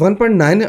$1.9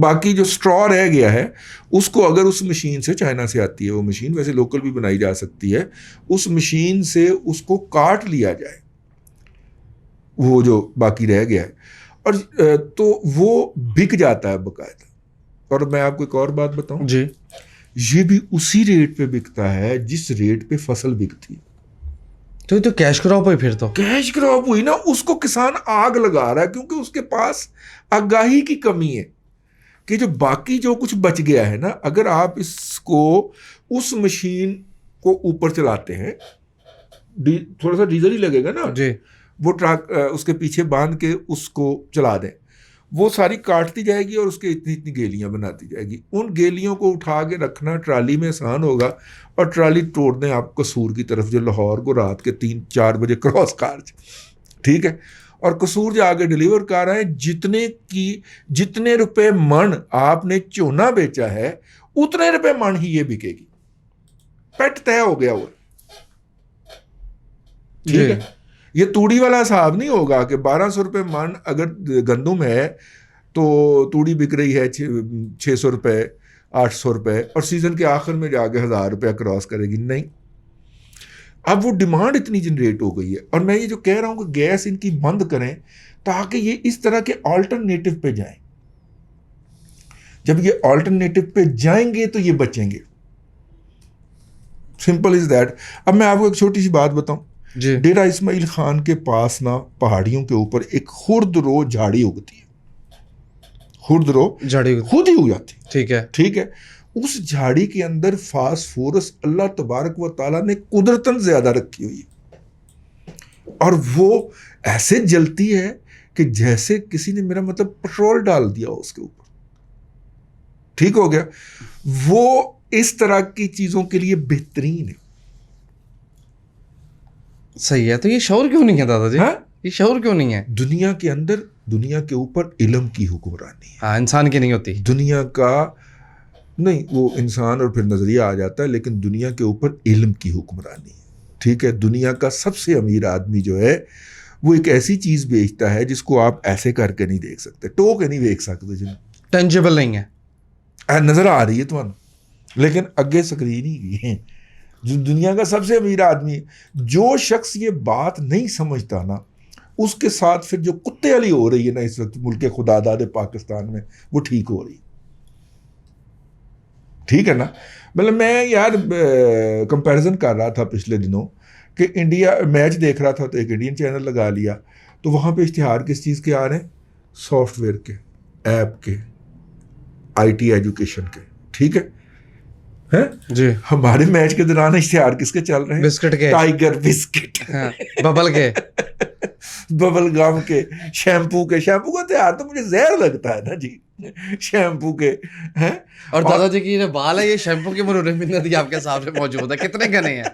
باقی جو اسٹرا رہ گیا ہے اس کو اگر اس مشین سے، چائنا سے آتی ہے وہ مشین، ویسے لوکل بھی بنائی جا سکتی ہے، اس مشین سے اس کو کاٹ لیا جائے وہ جو باقی رہ گیا ہے، اور تو وہ بک جاتا ہے باقاعدہ. اور میں آپ کو ایک اور بات بتاؤں، جی یہ بھی اسی ریٹ پہ بکتا ہے جس ریٹ پہ فصل بکتی ہے. تو یہ تو کیش کراپ ہے پھر تو. کیش کراپ ہوئی نا، اس کو کسان آگ لگا رہا ہے کیونکہ اس کے پاس آگاہی کی کمی ہے کہ جو باقی جو کچھ بچ گیا ہے نا، اگر آپ اس کو اس مشین کو اوپر چلاتے ہیں، تھوڑا سا ڈیزل ہی لگے گا نا، جی وہ ٹرک اس کے پیچھے باندھ کے اس کو چلا دیں، وہ ساری کاٹتی جائے گی اور اس کے اتنی اتنی گیلیاں بناتی جائے گی. ان گیلیوں کو اٹھا کے رکھنا ٹرالی میں آسان ہوگا، اور ٹرالی توڑ دیں آپ قصور کی طرف جو لاہور کو رات کے 3-4 بجے کراس کارج، ٹھیک ہے، اور قصور جو آگے ڈیلیور کر رہے ہیں، جتنے روپے من آپ نے چونا بیچا ہے اتنے روپے من ہی یہ بکے گی. پیٹ طے ہو گیا ہوا، ٹھیک ہے. یہ توڑی والا حساب نہیں ہوگا کہ 1200 روپے من اگر گندم ہے تو توڑی بک رہی ہے 600 روپے 800 روپے اور سیزن کے آخر میں جا کے 1000 روپے کراس کرے گی. نہیں، اب وہ ڈیمانڈ اتنی جنریٹ ہو گئی ہے. اور میں یہ جو کہہ رہا ہوں کہ گیس ان کی بند کریں تاکہ یہ اس طرح کے آلٹرنیٹو پہ جائیں. جب یہ آلٹرنیٹو پہ جائیں گے تو یہ بچیں گے. Simple is that. اب میں آپ کو ایک چھوٹی سی بات بتاؤں. جی ڈیرہ اسماعیل خان کے پاس نا پہاڑیوں کے اوپر ایک خردرو جھاڑی اگتی ہے. خردرو جھاڑی خود ہی ہو جاتی ہے، ٹھیک ہے. ٹھیک ہے. اس جھاڑی کے اندر فاسفورس اللہ تبارک و تعالیٰ نے قدرتاً زیادہ رکھی ہوئی ہے، اور وہ ایسے جلتی ہے کہ جیسے کسی نے میرا مطلب پٹرول ڈال دیا ہو اس کے اوپر. ٹھیک ہو گیا. وہ اس طرح کی چیزوں کے لیے بہترین ہے. صحیح ہے. تو یہ شعور کیوں نہیں ہے دادا جی؟ ہاں، یہ شعور کیوں نہیں ہے؟ دنیا کے اندر، دنیا کے اوپر علم کی حکمرانی ہے. ہاں، انسان کی نہیں ہوتی. دنیا کا نہیں، وہ انسان اور پھر نظریہ آ جاتا ہے، لیکن دنیا کے اوپر علم کی حکمرانی ہے. ٹھیک ہے. دنیا کا سب سے امیر آدمی جو ہے وہ ایک ایسی چیز بیچتا ہے جس کو آپ ایسے کر کے نہیں دیکھ سکتے، ٹو کے نہیں دیکھ سکتے، جن ٹینجیبل نہیں ہے، نظر آ رہی ہے تمہیں لیکن اگے سکرین ہی گئی ہے. جو دنیا کا سب سے امیر آدمی ہے، جو شخص یہ بات نہیں سمجھتا نا، اس کے ساتھ پھر جو کتے والی ہو رہی ہے نا اس وقت ملک خدا داد پاکستان میں، وہ ٹھیک ہو رہی ہے. ٹھیک ہے نا. مطلب میں یار کمپیریزن کر رہا تھا پچھلے دنوں کہ انڈیا میچ دیکھ رہا تھا تو ایک انڈین چینل لگا لیا، تو وہاں پہ اشتہار کس چیز کے آ رہے ہیں؟ سافٹ ویئر کے، ایپ کے، آئی ٹی ایجوکیشن کے. ٹھیک ہے. جی ہمارے میچ کے دوران اشتہار کس کے چل رہے ہیں؟ بسکٹ کے، ٹائیگر بسکٹ، ببل کے، ببل گم کے، شیمپو کے. شیمپو کا تیار تو مجھے زہر لگتا ہے نا جی، شیمپو کے. اور دادا جی کی جو بال ہے یہ شیمپو کی مرورت منت آپ کے سامنے موجود ہے. کتنے گنے ہیں؟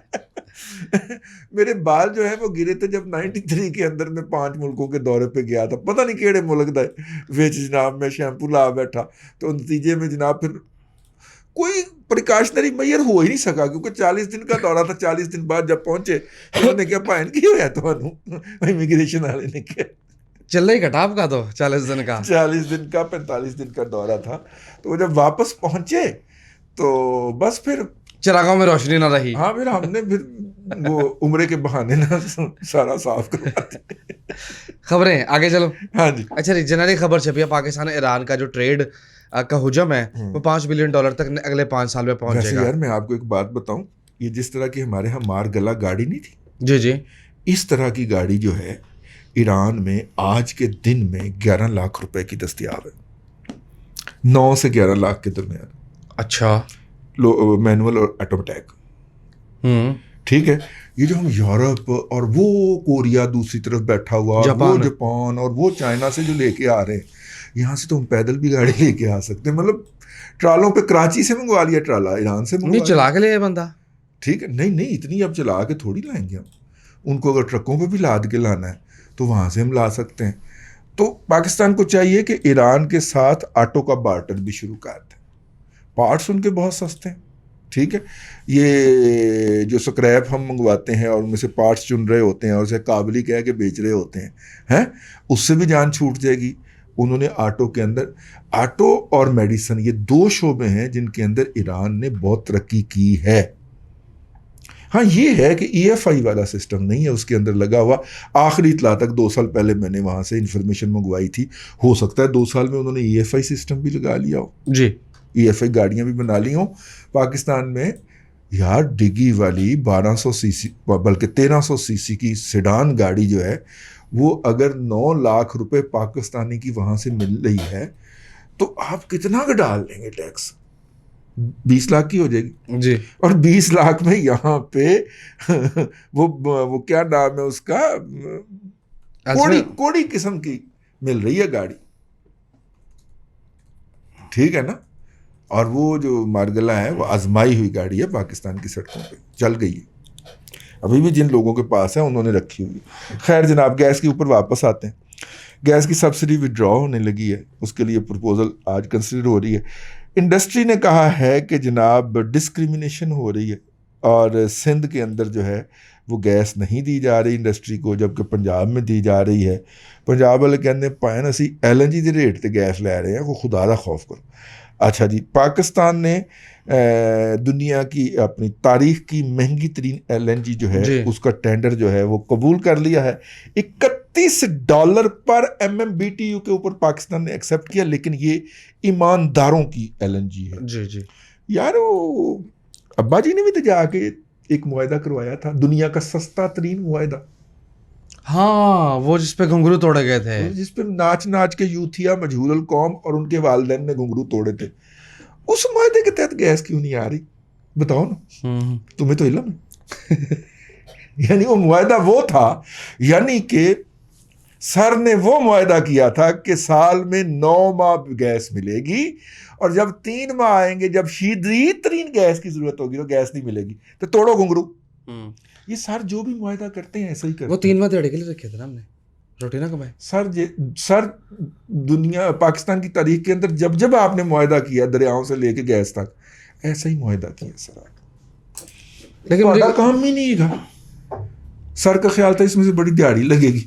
میرے بال جو ہے وہ گرے تھے جب 93 کے اندر میں 5 ملکوں کے دورے پہ گیا تھا. پتہ نہیں کیڑے ملک دا وچ جناب میں شیمپو لا بیٹھا، تو نتیجے میں جناب پھر کوئی پریکاشنری میئر ہو ہی نہیں سکا کیونکہ 40 دن کا دورہ تھا. 40 دن بعد جب پہنچے انہوں نے کیا پائن کی ہوا تو امیگریشن والے نے کیا چل ہی کٹا آپ کا تو 40 دن کا، 40 دن کا 45 دن کا دورہ تھا. تو وہ جب واپس پہنچے تو بس پھر چراغوں میں روشنی نہ رہی. ہاں، پھر ہم نے پھر وہ عمرے کے بہانے نہ سارا صاف کروا دیا. خبریں آگے چلو. ہاں جی. اچھا ریجنری خبر چھپی ہے، پاکستان ایران کا جو ٹریڈ کا حجم ہے وہ $5 بلین تک اگلے 5 سال میں پہنچے ویسے گا. یار میں آپ کو ایک بات بتاؤں، یہ جس طرح کی ہمارے ہاں مار گلا گاڑی نہیں تھی، جی جی، اس طرح کی گاڑی جو ہے ایران میں آج کے دن میں 11 لاکھ روپے کی دستیاب ہے. 9 سے 11 لاکھ کے درمیان. اچھا، مینول اور آٹومیٹک. ٹھیک ہے. یہ جو ہم یورپ اور وہ کوریا دوسری طرف بیٹھا ہوا، وہ جاپان اور وہ چائنا سے جو لے کے آ رہے ہیں، یہاں سے تو ہم پیدل بھی گاڑی لے کے آ سکتے ہیں. مطلب ٹرالوں پہ کراچی سے منگوا لیا ٹرالا، ایران سے منگوا لیا، چلا کے لے بندہ. ٹھیک ہے. نہیں اتنی اب چلا کے تھوڑی لائیں گے ہم. ان کو اگر ٹرکوں پہ بھی لاد کے لانا ہے تو وہاں سے ہم لا سکتے ہیں. تو پاکستان کو چاہیے کہ ایران کے ساتھ آٹو کا بارٹر بھی شروع کر دیں. پارٹس ان کے بہت سستے ہیں. ٹھیک ہے. یہ جو سکریپ ہم منگواتے ہیں اور ان میں سے پارٹس چن رہے ہوتے ہیں اور اسے قابلی کہہ کے بیچ رہے ہوتے ہیں، اس سے بھی جان چھوٹ جائے گی. انہوں نے آٹو کے اندر، آٹو اور میڈیسن یہ 2 شعبے ہیں جن کے اندر ایران نے بہت ترقی کی ہے. ہاں یہ ہے کہ ای ایف آئی والا سسٹم نہیں ہے اس کے اندر لگا ہوا. آخری اطلاع تک 2 سال پہلے میں نے وہاں سے انفارمیشن منگوائی تھی، ہو سکتا ہے 2 سال میں انہوں نے ای ایف آئی سسٹم بھی لگا لیا ہو، جی ای ایف آئی گاڑیاں بھی بنا لی ہوں پاکستان میں. یار ڈگی والی 1200 سی سی بلکہ 1300 سی سی کی سیڈان گاڑی جو ہے وہ اگر 9 لاکھ روپے پاکستانی کی وہاں سے مل رہی ہے تو آپ کتنا کا ڈال لیں گے ٹیکس؟ 20 لاکھ کی ہو جائے گی. جی. اور 20 لاکھ میں یہاں پہ وہ کیا نام ہے اس کا، کوڑی قسم کی مل رہی ہے گاڑی. ٹھیک ہے نا. اور وہ جو مارگلہ ہے وہ آزمائی ہوئی گاڑی ہے، پاکستان کی سڑکوں پہ چل گئی ہے. ابھی بھی جن لوگوں کے پاس ہے انہوں نے رکھی ہوئی. خیر جناب، گیس کے اوپر واپس آتے ہیں. گیس کی سبسڈی وڈرا ہونے لگی ہے، اس کے لیے پرپوزل آج کنسیڈر ہو رہی ہے. انڈسٹری نے کہا ہے کہ جناب ڈسکریمنیشن ہو رہی ہے اور سندھ کے اندر جو ہے وہ گیس نہیں دی جا رہی انڈسٹری کو، جبکہ پنجاب میں دی جا رہی ہے. پنجاب والے کہتے ہیں پائن اسی ایل این جی کے ریٹ تے گیس لے رہے ہیں، وہ خدا دا خوف کرو. اچھا جی، پاکستان نے دنیا کی اپنی تاریخ کی مہنگی ترین ایل این جی جو ہے اس کا ٹینڈر جو ہے وہ قبول کر لیا ہے. $31 پر MMBTU کے اوپر پاکستان نے ایکسیپٹ کیا، لیکن یہ ایمانداروں کی ایل این جی ہے. جی جی یار وہ ابا جی نے بھی تو جا کے ایک معاہدہ کروایا تھا، دنیا کا سستا ترین معاہدہ. ہاں وہ جس پہ گھنگرو توڑے گئے تھے، جس پہ ناچ ناچ کے یوتھیا مجہول القوم اور ان کے والدین نے گھنگرو توڑے تھے. اس معاہدے کے تحت گیس کیوں نہیں آ رہی؟ بتاؤ نا، تمہیں تو علم ہے. یعنی وہ معاہدہ وہ تھا، یعنی کہ سر نے وہ معاہدہ کیا تھا کہ سال میں 9 ماہ گیس ملے گی، اور جب 3 ماہ آئیں گے جب شدید ترین گیس کی ضرورت ہوگی تو گیس نہیں ملے گی، تو توڑو گھنگرو. یہ سر جو بھی معاہدہ کرتے ہیں ایسا ہی کرتے ہیں. وہ 3 ماہ دیڑھ کے لیے رکھے تھے نا ہم نے، روٹی نہ کمائے. سر دنیا پاکستان کی تاریخ کے اندر جب جب آپ نے معاہدہ کیا دریاؤں سے لے کے گیس تک، ایسا ہی معاہدہ کیا سر آپ. لیکن کام ہی نہیں تھا. سر کا خیال تھا اس میں سے بڑی دیہڑی لگے گی،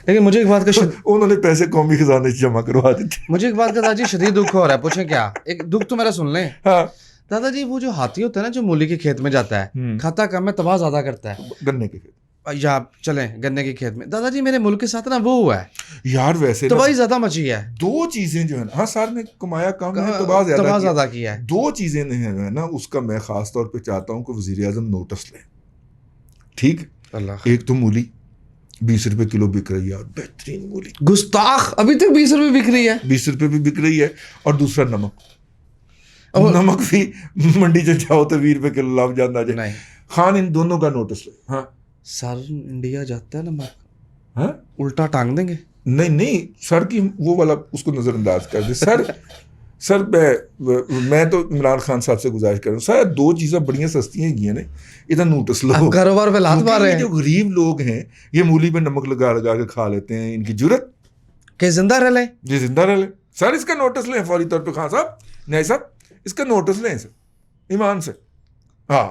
لیکن مجھے ایک بات کا انہوں نے پیسے قومی خزانے سے جمع کروا دیتے. مجھے ایک بات کا دادا جی شدید دکھ ہو رہا ہے، پوچھیں کیا؟ ایک دکھ تو میرا سن لیں. ہاں دادا جی، وہ جو ہاتھی ہوتا ہے نا جو مولی کے کھیت میں جاتا ہے، کھاتا کم ہے تباہ زیادہ کرتا ہے. گنے کے کھیت یا چلیں گنے کے کھیت میں، دادا جی میرے ملک کے ساتھ نا وہ ہوا ہے یار، ویسے تباہی زیادہ مچی ہے. 2 چیزیں جو ہے نا، ہاں سر نے کمایا کم ہے، تباہ زیادہ کیا ہے. 2 چیزیں جو ہے نا اس کا میں خاص طور پہ چاہتا ہوں کہ وزیر اعظم نوٹس لیں. ٹھیک ہے، ایک تو مولی 20 روپے کلو بک رہی ہے، اور بہترین مولی گستاخ ابھی تک 20 روپے بک رہی ہے، 20 روپے بھی بک رہی ہے. اور دوسرا نمک بھی منڈی سے جاؤ تو 20 روپے کلو لاب جانا جائے. خان ان دونوں کا نوٹس لے. ہاں سر انڈیا جاتا ہے نا، ہاں الٹا ٹانگ دیں گے. نہیں سر کی وہ والا اس کو نظر انداز کر دے. سر میں تو عمران خان صاحب سے گزارش کر رہا ہوں، سر 2 چیزیں بڑی سستی ہیں گئی ہیں، ادھر نوٹس لو. کاروبار پہ لات مار رہے ہیں. جو غریب لوگ ہیں یہ مولی پہ نمک لگا لگا کے کھا لیتے ہیں، ان کی جرت کہ زندہ رہ لیں. جی زندہ رہ لیں. سر اس کا نوٹس لیں فوری طور پہ. خان صاحب نہیں صاحب اس کا نوٹس لیں سر ایمان سے. ہاں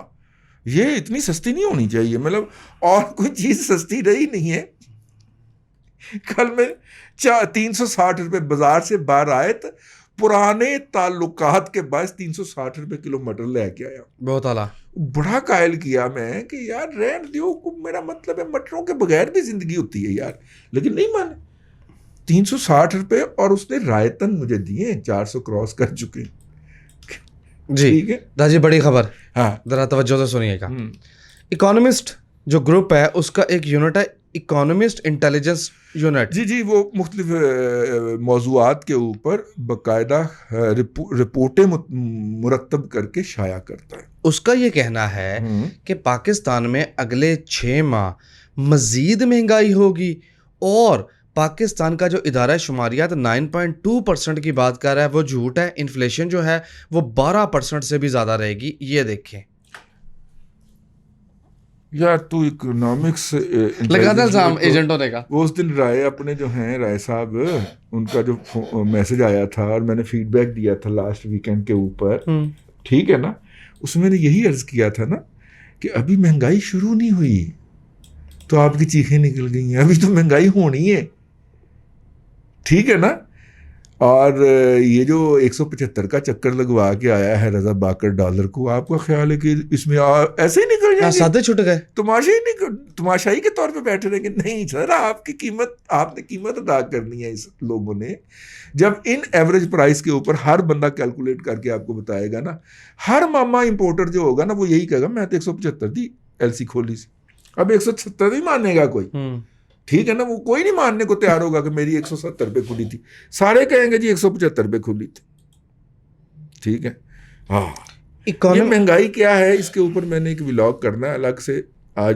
یہ اتنی سستی نہیں ہونی چاہیے، مطلب اور کوئی چیز سستی رہی نہیں ہے. کل میں 360 روپے بازار سے باہر آئے تو پرانے تعلقات کے باعث 360 روپے کلو مٹر لے کے آیا. بہت اعلیٰ. بڑا قائل کیا میں کہ یار رینٹ دیو، میرا مطلب ہے مٹروں کے بغیر بھی زندگی ہوتی ہے یار. لیکن نہیں مانے، 360 روپے، اور اس نے رائتن مجھے دیے 400 کراس کر چکے. جی ٹھیک ہے دادا جی، بڑی خبر. ہاں ذرا توجہ سے سنیے گا. اکانومسٹ جو گروپ ہے اس کا ایک یونٹ ہے اکانومسٹ انٹیلیجنس یونٹ. جی وہ مختلف موضوعات کے اوپر باقاعدہ رپورٹیں مرتب کر کے شائع کرتا ہے. اس کا یہ کہنا ہے کہ پاکستان میں اگلے 6 ماہ مزید مہنگائی ہوگی، اور پاکستان کا جو ادارہ شماریات 9.2% کی بات کر رہا ہے وہ جھوٹ ہے. انفلیشن جو ہے وہ 12% سے بھی زیادہ رہے گی. یہ دیکھیں یار، تو اکنامکس لگا تھا الزام ایجنٹ ہونے کا. وہ اس دن رائے اپنے جو ہیں رائے صاحب، ان کا جو میسج آیا تھا اور میں نے فیڈ بیک دیا تھا لاسٹ ویکینڈ کے اوپر، ٹھیک ہے نا، اس میں نے یہی عرض کیا تھا نا کہ ابھی مہنگائی شروع نہیں ہوئی تو آپ کی چیخیں نکل گئی ہیں، ابھی تو مہنگائی ہونی ہے. ٹھیک ہے نا. اور یہ جو 175 کا چکر لگوا کے آیا ہے رضا باقر ڈالر کو، آپ کا خیال ہے کہ اس میں ایسے ہی نکل جائیں گے؟ سادے چھٹ گئے، تماشائی کے طور پہ بیٹھے رہیں گے؟ نہیں سر، آپ نے قیمت ادا کرنی ہے اس لوگوں نے. جب ان ایوریج پرائس کے اوپر ہر بندہ کیلکولیٹ کر کے آپ کو بتائے گا نا، ہر ماما امپورٹر جو ہوگا نا وہ یہی کہے گا میں تو 175 دی ایل سی کھولی سی. اب 170 نہیں مانے گا کوئی، ٹھیک ہے نا، وہ کوئی نہیں ماننے کو تیار ہوگا کہ میری 170 پہ کھلی تھی. سارے کہیں گے جی 175 پہ کھلی تھی. ٹھیک ہے. ہاں، یہ مہنگائی کیا ہے اس کے اوپر میں نے ایک ولاگ کرنا ہے الگ سے، آج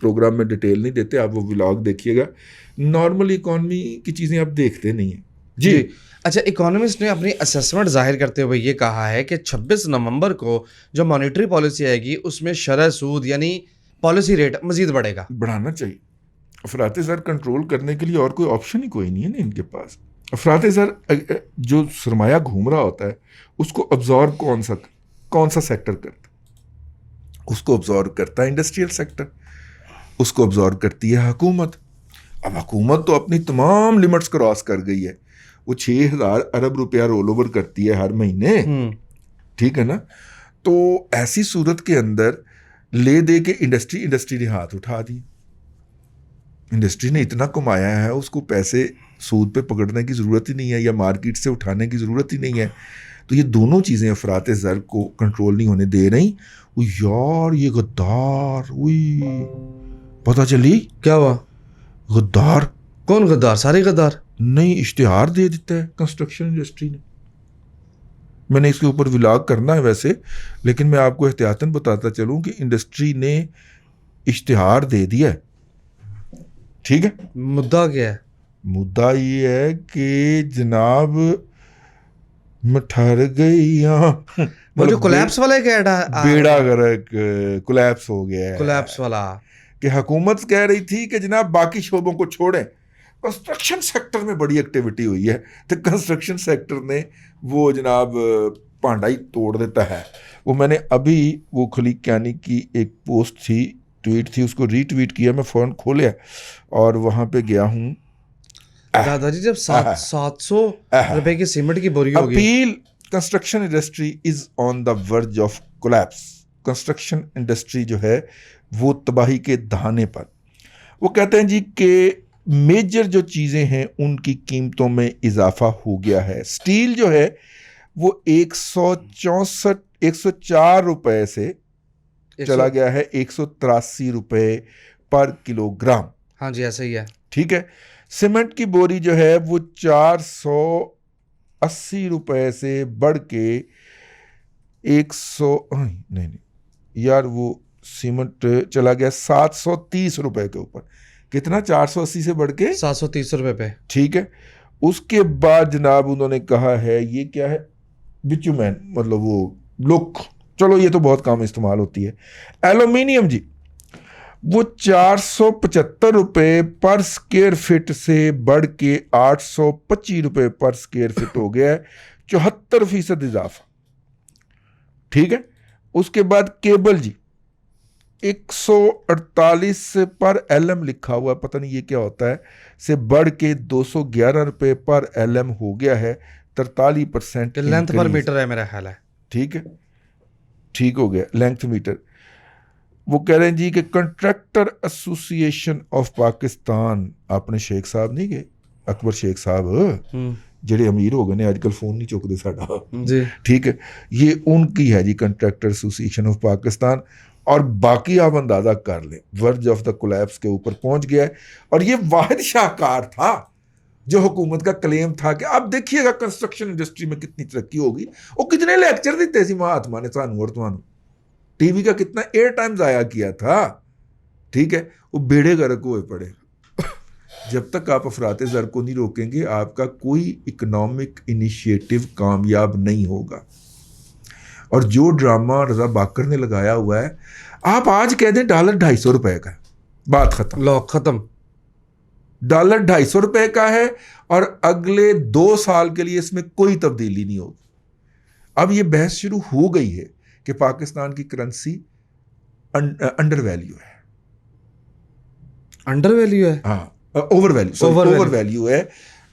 پروگرام میں ڈیٹیل نہیں دیتے، آپ وہ ولاگ دیکھیے گا. نارمل اکانومی کی چیزیں آپ دیکھتے نہیں ہیں. جی اچھا، اکانومسٹ نے اپنی اسیسمنٹ ظاہر کرتے ہوئے یہ کہا ہے کہ 26 نومبر کو جو مانیٹری پالیسی آئے گی اس میں شرح سود یعنی پالیسی ریٹ مزید بڑھے گا. بڑھانا چاہیے. افراط زر کنٹرول کرنے کے لیے اور کوئی آپشن ہی کوئی نہیں ہے نا ان کے پاس. افراط زر جو سرمایہ گھوم رہا ہوتا ہے اس کو ابزارب کون سا سیکٹر کرتا ہے؟ اس کو ابزارب کرتا ہے انڈسٹریل سیکٹر، اس کو ابزارب کرتی ہے حکومت. اب حکومت تو اپنی تمام لمٹس کراس کر گئی ہے، وہ 6,000 ارب روپیہ رول اوور کرتی ہے ہر مہینے. ٹھیک ہے نا. تو ایسی صورت کے اندر لے دے کے انڈسٹری نے ہاتھ اٹھا دی. انڈسٹری نے اتنا کمایا ہے، اس کو پیسے سود پہ پکڑنے کی ضرورت ہی نہیں ہے یا مارکیٹ سے اٹھانے کی ضرورت ہی نہیں ہے. تو یہ دونوں چیزیں افراط زر کو کنٹرول نہیں ہونے دے رہی. یار یہ غدار، پتہ چلی کیا ہوا؟ غدار. کون غدار؟ سارے غدار نہیں، اشتہار دے دیتا ہے کنسٹرکشن انڈسٹری نے. میں نے اس کے اوپر ولاگ کرنا ہے ویسے، لیکن میں آپ کو احتیاطاً بتاتا چلوں کہ انڈسٹری نے اشتہار دے دیا ہے. ٹھیک ہے. مدعا کیا ہے؟ مدعا یہ ہے کہ جناب میں ٹھہر گئی یہاں، وہ جو کولیپس والا ایک ایڈ بیڑا غرق کولیپس ہو گیا ہے. کولیپس والا کہ حکومت کہہ رہی تھی کہ جناب باقی شعبوں کو چھوڑیں، کنسٹرکشن سیکٹر میں بڑی ایکٹیویٹی ہوئی ہے تو کنسٹرکشن سیکٹر نے وہ جناب پانڈا ہی توڑ دیتا ہے. وہ میں نے ابھی وہ خلیق کیانی کی ایک پوسٹ تھی، ٹویٹ تھی، اس کو ری ٹویٹ کیا، میں فون کھولیا اور وہاں پہ گیا ہوں. دادا جی جب 700 روپے کی سیمنٹ کی بوری ہوگی. Appeal construction industry is on the verge of collapse. Construction industry جو ہے وہ تباہی کے دہانے پر. وہ کہتے ہیں جی کہ میجر جو چیزیں ہیں ان کی قیمتوں میں اضافہ ہو گیا ہے. سٹیل جو ہے وہ 104 روپے سے چلا گیا ہے 183 روپے پر کلو گرام. ہاں جی ایسا ہی ہے. ٹھیک ہے. سیمنٹ کی بوری جو ہے وہ 480 روپے سے بڑھ کے 100 یار وہ سیمنٹ چلا گیا 730 روپے کے اوپر. کتنا؟ 480 سے بڑھ کے 730 روپے پہ. ٹھیک ہے. اس کے بعد جناب انہوں نے کہا ہے یہ کیا ہے، بچومین، مطلب وہ لک، چلو یہ تو بہت کام استعمال ہوتی ہے. ایلومینیم جی وہ 475 روپے پر سکیئر فٹ سے بڑھ کے 825 روپے پر سکیئر فٹ ہو گیا ہے، 74% اضافہ. ٹھیک ہے. اس کے بعد کیبل جی 148 پر ایل ایم لکھا ہوا ہے، پتہ نہیں یہ کیا ہوتا ہے، سے بڑھ کے 211 روپے پر ایل ایم ہو گیا ہے، 43% لینتھ پر میٹر ہے میرا خیال ہے. ٹھیک ہے. ٹھیک ہو گیا لینتھ میٹر. وہ کہہ رہے ہیں جی کہ کنٹریکٹر ایسوسی ایشن آف پاکستان، آپ نے شیخ صاحب نہیں گئے، اکبر شیخ صاحب جڑے امیر ہو گئے نے آج کل فون نہیں چکتے ساڈا جی. ٹھیک ہے. یہ ان کی ہے جی کنٹریکٹر ایسوسی ایشن آف پاکستان. اور باقی آپ اندازہ کر لیں ورج آف دا کولیپس کے اوپر پہنچ گیا ہے. اور یہ واحد شاہکار تھا جو حکومت کا کلیم تھا کہ اب دیکھیے گا کنسٹرکشن انڈسٹری میں کتنی ترقی ہوگی. وہ کتنے لیکچر دیتے سی مہاتما نے سانو اور تمہانوں، ٹی وی کا کتنا ایئر ٹائم ضائع کیا تھا. ٹھیک ہے. وہ بیڑے غرق ہوئے پڑے. جب تک آپ افراط زر کو نہیں روکیں گے آپ کا کوئی اکنامک انیشیٹو کامیاب نہیں ہوگا. اور جو ڈرامہ رضا باقر نے لگایا ہوا ہے، آپ آج کہہ دیں ڈالر 250 روپے کا ہے، بات ختم. لو ختم. ڈالر 250 روپے کا ہے اور اگلے 2 سال کے لیے اس میں کوئی تبدیلی نہیں ہوگی. اب یہ بحث شروع ہو گئی ہے کہ پاکستان کی کرنسی انڈر ویلیو ہے. انڈر ویلیو ہے؟ ہاں، اوور ویلیو ہے.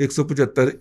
175